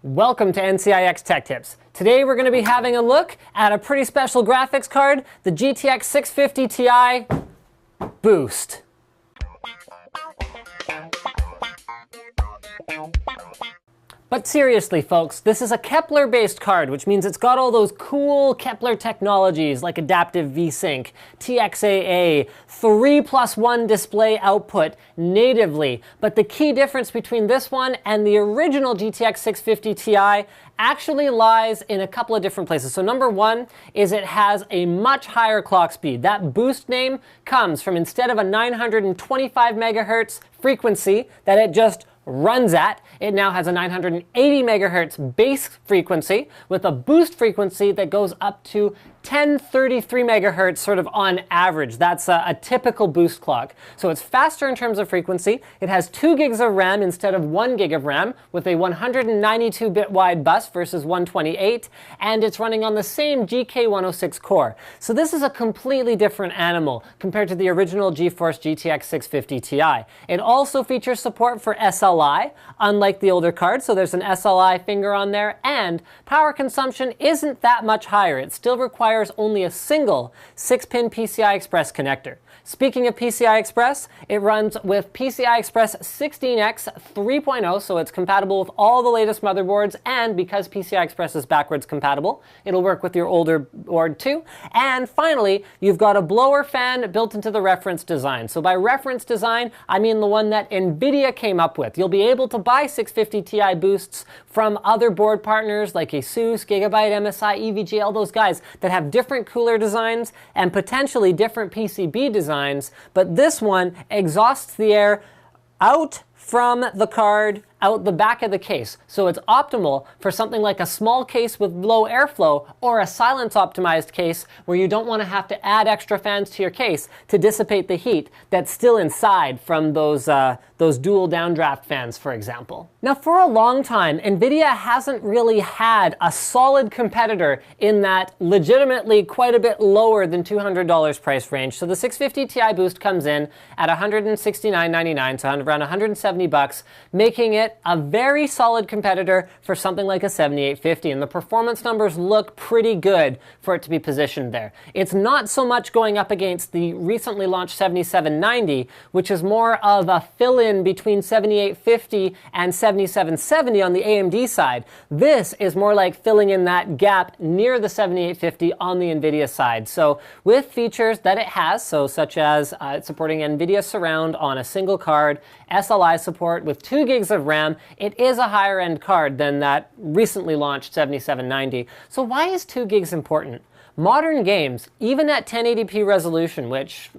Welcome to NCIX Tech Tips. Today we're going to be having a look at a pretty special graphics card, the GTX 650 Ti Boost. But seriously, folks, this is a Kepler-based card, which means it's got all those cool Kepler technologies like adaptive VSync, TXAA, 3+1 display output natively. But the key difference between this one and the original GTX 650 Ti actually lies in a couple of different places. So number one is it has a much higher clock speed. That boost name comes from, instead of a 925 megahertz frequency that it just runs at, it now has a 980 megahertz base frequency with a boost frequency that goes up to 1033 megahertz sort of on average. That's a typical boost clock. So it's faster in terms of frequency. It has 2 gigs of RAM instead of 1 gig of RAM with a 192-bit wide bus versus 128, and it's running on the same GK106 core. So this is a completely different animal compared to the original GeForce GTX 650 Ti. It also features support for SLI, unlike the older card, so there's an SLI finger on there, and power consumption isn't that much higher. It still requires only a single 6-pin PCI Express connector. Speaking of PCI Express, it runs with PCI Express 16X 3.0, so it's compatible with all the latest motherboards, and because PCI Express is backwards compatible, it'll work with your older board too. And finally, you've got a blower fan built into the reference design. So by reference design, I mean the one that NVIDIA came up with. You'll be able to buy 650 Ti boosts from other board partners like ASUS, Gigabyte, MSI, EVGA, all those guys that have different cooler designs and potentially different PCB designs, but this one exhausts the air out from the card, out the back of the case. So it's optimal for something like a small case with low airflow or a silence optimized case where you don't want to have to add extra fans to your case to dissipate the heat that's still inside from those dual downdraft fans, for example. Now, for a long time, NVIDIA hasn't really had a solid competitor in that legitimately quite a bit lower than $200 price range. So the 650 Ti Boost comes in at $169.99, so around 170 bucks, making it a very solid competitor for something like a 7850, and the performance numbers look pretty good for it to be positioned there. It's not so much going up against the recently launched 7790, which is more of a fill-in between 7850 and 7770 on the AMD side. This is more like filling in that gap near the 7850 on the NVIDIA side. So with features that it has, so such as supporting NVIDIA Surround on a single card, SLI support with 2 gigs of RAM, it is a higher end card than that recently launched 7790. So why is 2 gigs important? Modern games, even at 1080p resolution, which,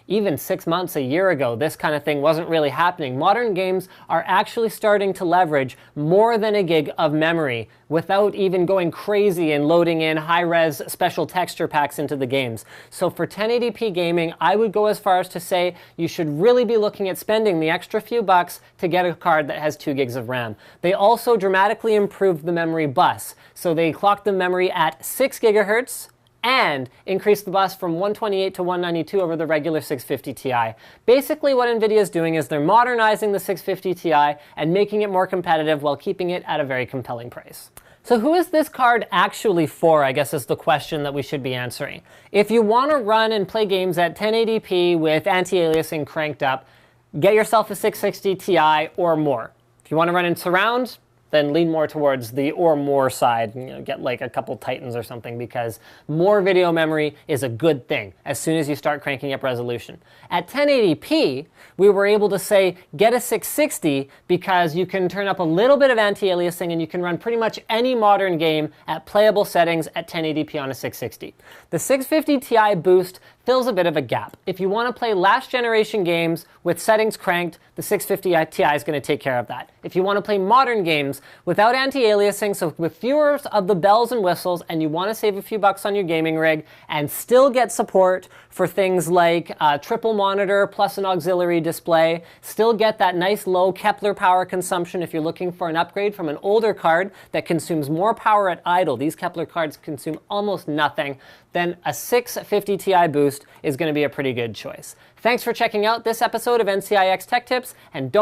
even 6 months, a year ago, this kind of thing wasn't really happening. Modern games are actually starting to leverage more than a gig of memory without even going crazy and loading in high-res special texture packs into the games. So for 1080p gaming, I would go as far as to say you should really be looking at spending the extra few bucks to get a card that has 2 gigs of RAM. They also dramatically improved the memory bus. So they clocked the memory at 6 gigahertz, and increase the bus from 128 to 192 over the regular 650 Ti. Basically what NVIDIA is doing is they're modernizing the 650 Ti and making it more competitive while keeping it at a very compelling price. So who is this card actually for, I guess is the question that we should be answering. If you want to run and play games at 1080p with anti-aliasing cranked up, get yourself a 660 Ti or more. If you want to run in surround, then lean more towards the or more side, get like a couple Titans or something, because more video memory is a good thing as soon as you start cranking up resolution. At 1080p, we were able to say get a 660 because you can turn up a little bit of anti-aliasing and you can run pretty much any modern game at playable settings at 1080p on a 660. The 650 Ti Boost fills a bit of a gap. If you want to play last generation games with settings cranked, the 650 Ti is going to take care of that. If you want to play modern games without anti-aliasing, so with fewer of the bells and whistles, and you want to save a few bucks on your gaming rig and still get support for things like triple monitor plus an auxiliary display, still get that nice low Kepler power consumption if you're looking for an upgrade from an older card that consumes more power at idle. These Kepler cards consume almost nothing. Then a 650 Ti Boost is going to be a pretty good choice. Thanks for checking out this episode of NCIX Tech Tips, and don't